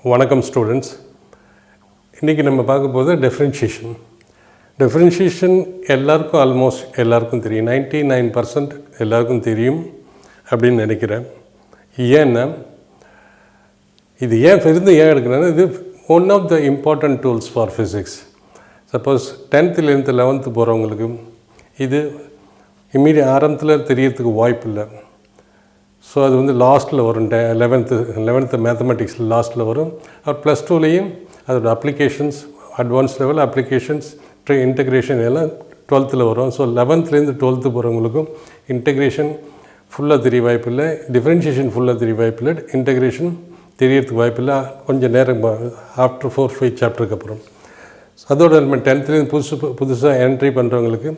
வணக்கம் ஸ்டூடெண்ட்ஸ். இன்றைக்கி நம்ம பார்க்க போது டிஃப்ரென்ஷியேஷன் எல்லாருக்கும் எல்லாருக்கும் தெரியும், 99% எல்லாருக்கும் தெரியும் அப்படின்னு நினைக்கிறேன். ஏன்னா இது ஏன் எடுக்கிறேன்னா, இது one of the important tools for physics. Suppose 10th 11th போகிறவங்களுக்கு இது ஆரம்பத்தில் தெரியறதுக்கு வாய்ப்பு இல்லை. ஸோ அது வந்து லாஸ்ட்டில் வரும், 11th மேத்தமெட்டிக்ஸில் லாஸ்ட்டில் வரும். ப்ளஸ் டூலேயும் அதோட applications, advance level applications, integration எல்லாம் 12th வரும். ஸோ 11th 12th போகிறவங்களுக்கும் இன்டெக்ரேஷன் ஃபுல்லாக தெரிய வாய்ப்பில்லை, டிஃப்ரென்ஷியேஷன் ஃபுல்லாக தெரிய வாய்ப்பில்லை, இன்டெக்ரேஷன் தெரியறதுக்கு வாய்ப்பில்லை. கொஞ்சம் நேரம் ஆஃப்டர் 4-5 சாப்டருக்கு அப்புறம். அதோட நம்ம 10th புதுசாக என்ட்ரி பண்ணுறவங்களுக்கு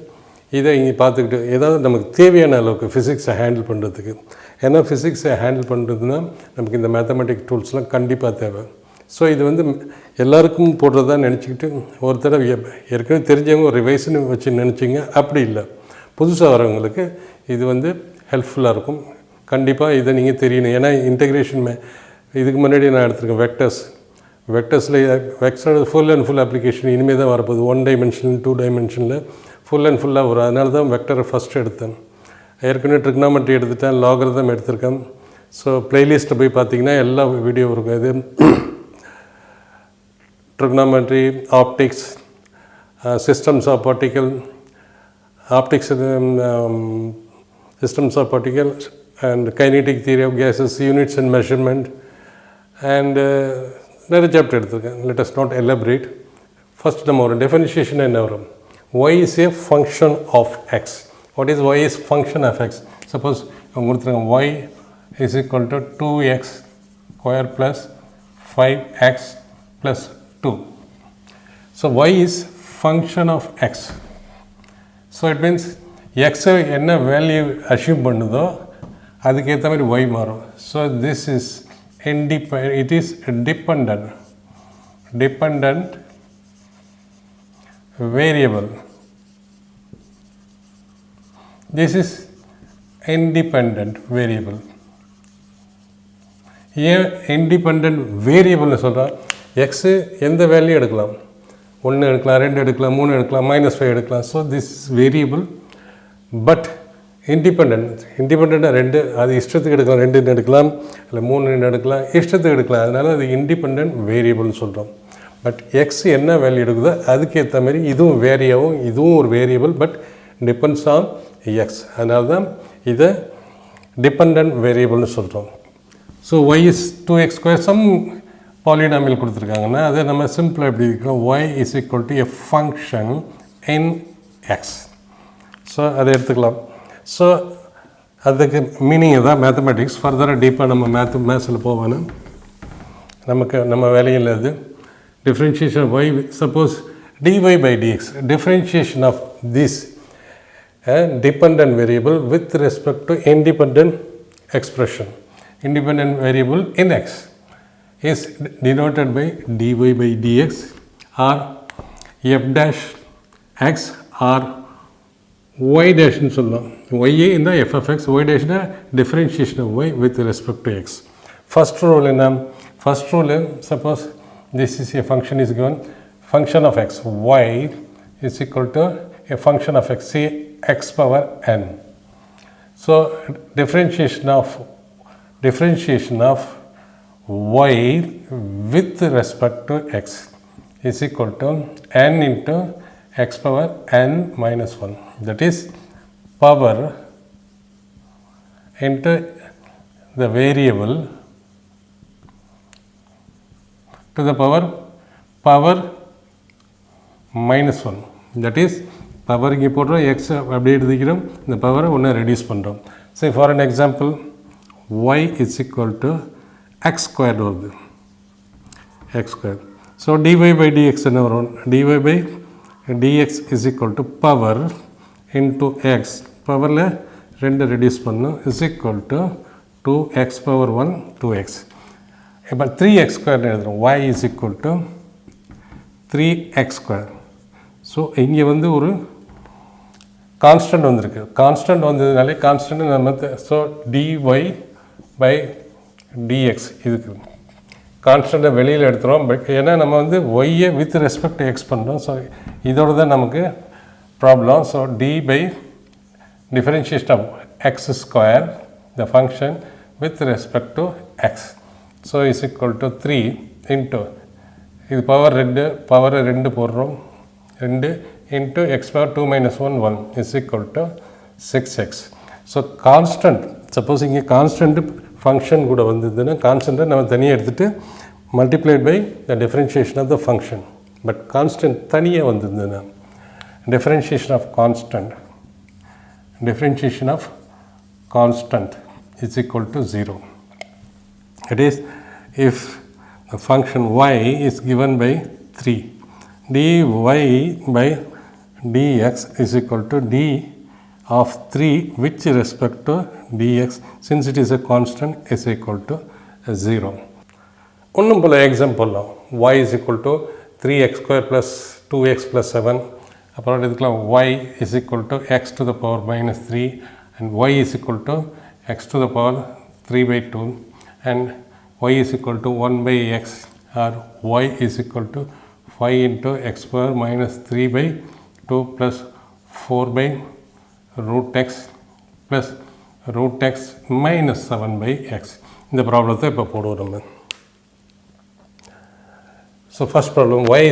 இதை இங்கே பார்த்துக்கிட்டு ஏதாவது நமக்கு தேவையான அளவுக்கு ஃபிசிக்ஸை ஹேண்டில் பண்ணுறதுக்கு. ஏன்னா ஃபிசிக்ஸை ஹேண்டில் பண்ணுறதுனா நமக்கு இந்த மேத்தமெட்டிக் டூல்ஸ்லாம் கண்டிப்பாக தேவை. ஸோ இது வந்து எல்லாருக்கும் போடுறதா நினச்சிக்கிட்டு ஒரு தடவை ஏற்கனவே தெரிஞ்சவங்க ரிவைஸ்னு வச்சு நினச்சிங்க, அப்படி இல்லை. புதுசாக வரவங்களுக்கு இது வந்து ஹெல்ப்ஃபுல்லாக இருக்கும். கண்டிப்பாக இதை நீங்கள் தெரியணும். ஏன்னா இன்டெக்ரேஷன் இதுக்கு முன்னாடி நான் எடுத்திருக்கேன் வெக்டர்ஸில் vector full and full application இனிமேல் தான் வரப்போகுது. 1 dimension 2 dimensionல் ஃபுல்லாக வரும். அதனால தான் வெக்டரை ஃபஸ்ட்டு எடுத்தேன். ஏற்கனவே ட்ரிக்னாமெட்ரி எடுத்துட்டேன், லாகரிதம் எடுத்திருக்கேன். ஸோ ப்ளேலிஸ்ட்டில் போய் பார்த்தீங்கன்னா எல்லா வீடியோ இருக்கும். இது trigonometry, optics, systems of particle, optics, systems of particle and kinetic theory of gases, units and measurement and நிறைய சாப்டர் எடுத்திருக்கேன். Let us not elaborate. First நம்ம ஒரு டெஃபினிஷன் என்ன வரும்? Y is a function of x. What is y is function of x? Suppose y is equal to 2x square plus 5x plus 2. So y is function of x. So it means x என்ன value assume பண்ணுதோ அதுக்கு ஏற்ற மாதிரி y மாறும். So this is it is dependent variable. This is independent variable. ஏன் independent வேரியபிள்னு சொல்கிறேன்? X எந்த value எடுக்கலாம், 1 எடுக்கலாம், 2 எடுக்கலாம், 3 எடுக்கலாம், -5 எடுக்கலாம். So this is variable but இண்டிபெண்ட்டாக 2 அது இஷ்டத்துக்கு எடுக்கலாம், 2 எடுக்கலாம், இல்லை 3 எடுக்கலாம், இஷ்டத்துக்கு எடுக்கலாம். அதனால் அது இண்டிபெண்ட் வேரியபிள்னு சொல்கிறோம். பட் எக்ஸ் என்ன வேல்யூ எடுக்குதோ அதுக்கேற்ற மாதிரி இதுவும் வேரியாகும். இதுவும் ஒரு variable but depends on X. அதனால தான் இதை டிபெண்ட் வேரியபிள்னு சொல்கிறோம். So Y is 2x square some polynomial கொடுத்துருக்காங்கன்னா அதை நம்ம சிம்பிளாக எப்படி இருக்கிறோம்? Y is equal to a function in X. So அதை எடுத்துக்கலாம். ஸோ அதுக்கு மீனிங் தான் மேத்தமெட்டிக்ஸ். ஃபர்தராக டீப்பாக நம்ம மேத்ஸில் போவேன்னா நம்ம வேலையில் அது differentiation of y. Suppose dy by dx, differentiation of this dependent variable with respect to independent expression, independent variable in x is denoted by dy by dx or f dash x or y dash னு சொல்லலாம். y in the f of x, y dash in the differentiation of y with respect to x. First rule என்ன? First rule, suppose this is a function is given, function of x, y is equal to a function of x, say x power n. So differentiation of y with respect to x is equal to n into x power n minus 1. That is power into the variable to the power minus 1. That is power இங்கே போடுறோம், X அப்படியே எடுத்துக்கிறோம், இந்த பவரை ஒன்று reduce பண்ணுறோம். சரி, for an example y is equal to x square வருது, x square. So dy by dx என்ன வரும்? dy by dx is equal to power into x, பவரில் 2 ரெடியூஸ் பண்ணணும், is equal to 2x power 1 2x. இப்போ 3x ஸ்கொயர்னு எழுதுகிறோம். y is equal to 3x square. So இங்கே வந்து ஒரு கான்ஸ்டன்ட் வந்திருக்கு. கான்ஸ்டன்ட் வந்ததுனாலே கான்ஸ்டன்ட் நம்ம ஸோ dy by dx இதுக்கு கான்ஸ்டண்ட்டை வெளியில் எடுத்துகிறோம். பட் ஏன்னா நம்ம வந்து ஒய்யை வித் ரெஸ்பெக்ட் எக்ஸ் பண்ணுறோம். ஸோ இதோட தான் நமக்கு problem. So D by differentiation of x square the function with respect to x, so is equal to 3 into இது பவர் 2 போடுறோம் 2 into x power 2 minus 1 1 is equal to 6x. so constant, suppose இங்கே constant function கூட வந்ததுன்னா கான்ஸ்டண்ட்டை நம்ம தனியாக எடுத்துகிட்டு multiplied by the differentiation of the function. but constant தனியாக வந்ததுன்னா differentiation of constant is equal to 0. That is, if the function y is given by 3, dy by dx is equal to d of 3 with respect to dx, since it is a constant, is equal to 0. ஒன்றும் போல example y is equal to 3x square plus 2x plus 7. அப்புறம் இதுக்கெலாம் y is equal to x to the power minus 3 and y is equal to x to the power 3 by 2 and y is equal to 1 by x or y is equal to 5 into x power minus 3 by 2 plus 4 by root x plus root x minus 7 by x. இந்த ப்ராப்ளத்தை இப்போ போடுவோம் நம்ம. So first problem y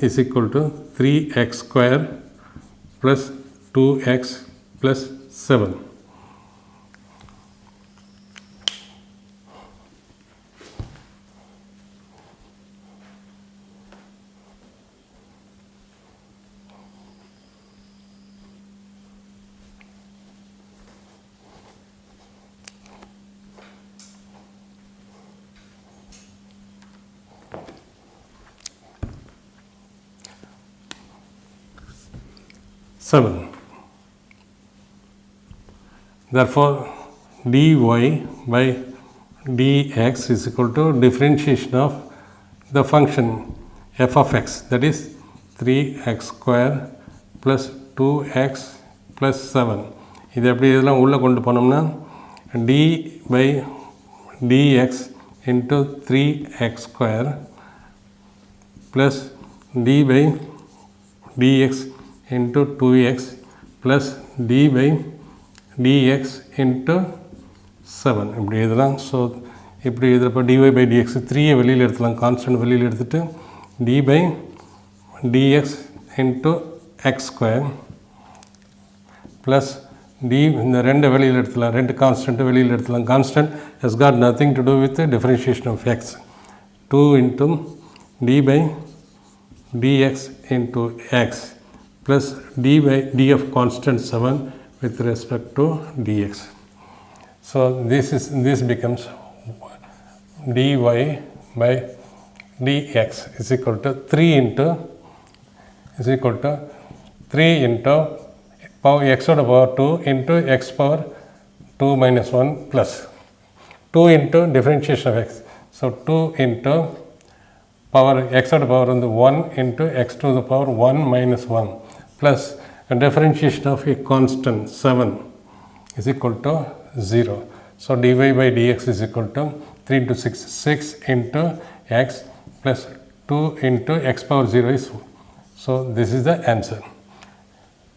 is equal to 3x square plus 2x plus 7. Therefore, dy by dx is equal to differentiation of the function f of x, that is 3x square plus 2x plus 7. இது எப்படி இதெல்லாம் உள்ளே கொண்டு போனோம்னா d by dx into 3x square plus d by dx into 2x plus d by dx into 7 இப்படி எழுதலாம். So இப்படி எழுதுகிறப்ப dy by dx 3 வெளியில் எடுத்துலாம், கான்ஸ்டன்ட் வெளியில் எடுத்துகிட்டு d by dx into x square plus d இந்த ரெண்டு வெளியில் எடுத்துலாம், ரெண்டு கான்ஸ்டன்ட்டு வெளியில் எடுத்துலாம். Constant has got nothing to do with the differentiation of x. 2 into d by dx into x plus d by d of constant 7 with respect to dx. So this becomes dy by dx is equal to 3 into power x to the power 2 into x power 2 minus 1 plus 2 into differentiation of x. So 2 into power x to the power 1 into x to the power 1 minus 1 plus a differentiation of a constant 7 is equal to 0. So dy by dx is equal to 3 into 6 into x plus 2 into x power 0 is 4. So this is the answer.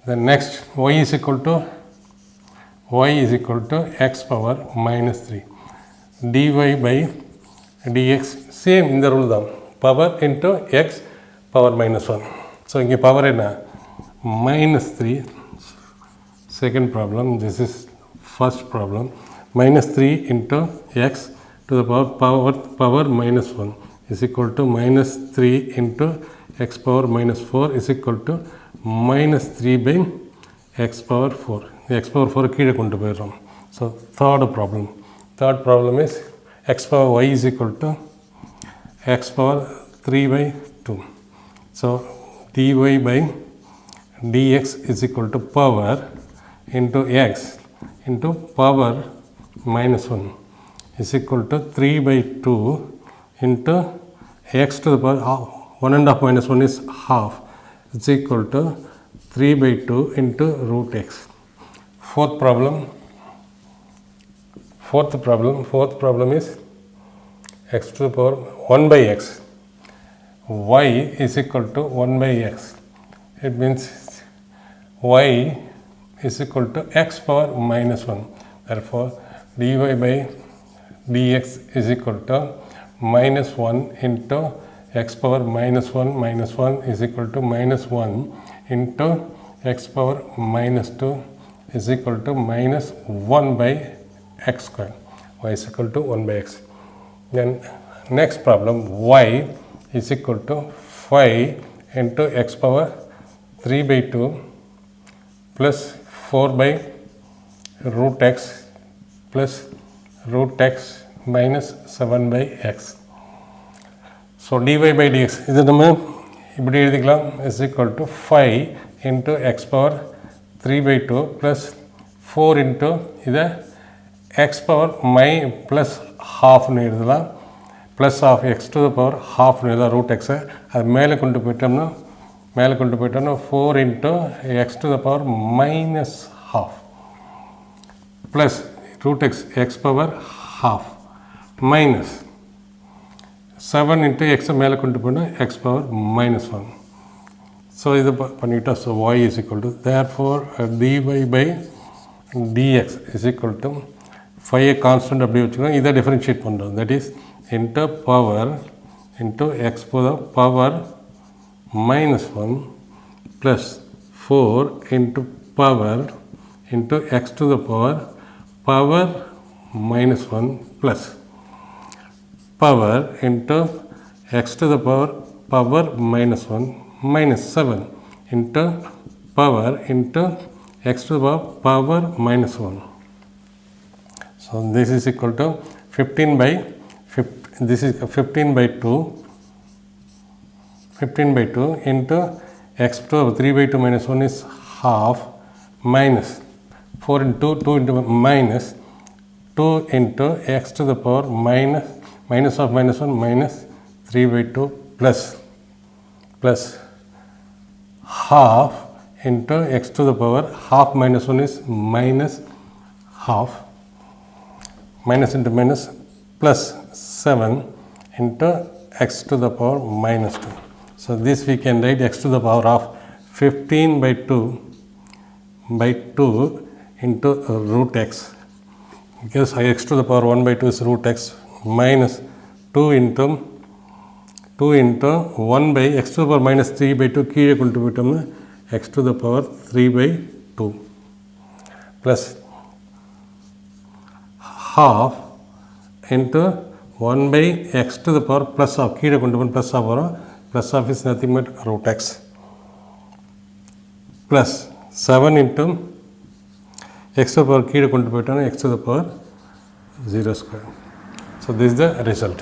The next y is equal to x power minus 3. dy by dx same in the rule down, power into x power minus 1. So inge power enna minus 3. Second problem, this is first problem. Minus 3 into x to the power minus 1 is equal to minus 3 into x power minus 4 is equal to minus 3 by x power 4. x power 4 கீழே கொண்டு போயிடுறோம். So third problem is x power y is equal to x power 3 by 2. So dy by dx is equal to power into x into power minus 1 is equal to 3 by 2 into x to the power 1 and half minus 1 is half. It's equal to 3 by 2 into root x. Fourth problem is x to the power 1 by x. Y is equal to 1 by x. It means y is equal to x power minus 1. Therefore, dy by dx is equal to minus 1 into x power minus 1 is equal to minus 1 into x power minus 2 is equal to minus 1 by x square. Y is equal to 1 by x. Then next problem, y is equal to 5 into x power 3 by 2 plus 4 by root x plus root x minus 7 by x. So dy by dx இது நம்ம இப்படி எழுதிக்கலாம் is equal to 5 into x power 3 by 2 plus 4 into இதை x power plus half னு எழுதலாம் plus of x to the power half னு எழுதலாம் root x அது மேலே கொண்டு போயிட்டோம்னா 4 into x to the power minus half plus root x power half minus 7 into x மேலே கொண்டு போனால் x power minus 1. So இது பண்ணிட்டா so y is equal to therefore dy by dx is equal to 5 constant அப்படி வச்சுக்கலாம் இதை differentiate பண்ணுறோம் that is into power into x to the power minus 1 plus 4 into power into x to the power minus 1 plus power into x to the power minus 1 minus 7 into power into x to the power minus 1. So this is equal to 15 by 2 into x to the 3 by 2 minus 1 is half minus 4 into 2 into minus 2 into x to the power minus of minus 1 minus 3 by 2 plus half into x to the power half minus 1 is minus half minus into minus plus 7 into x to the power minus 2. So this we can write x to the power of 15 by 2 into root x because x to the power 1 by 2 is root x minus 2 into 1 by x to the power minus 3 by 2 கீழே கொண்டு போயிட்டோம்னா x to the power 3 by 2 plus half into 1 by x to the power plus of கீழே கொண்டு போய் plus ஆக வரும் plus of is nothing but root x plus 7 into x to the power கீழே கொண்டு போயிட்டோம்னா x to the power 0 square. So this is the result.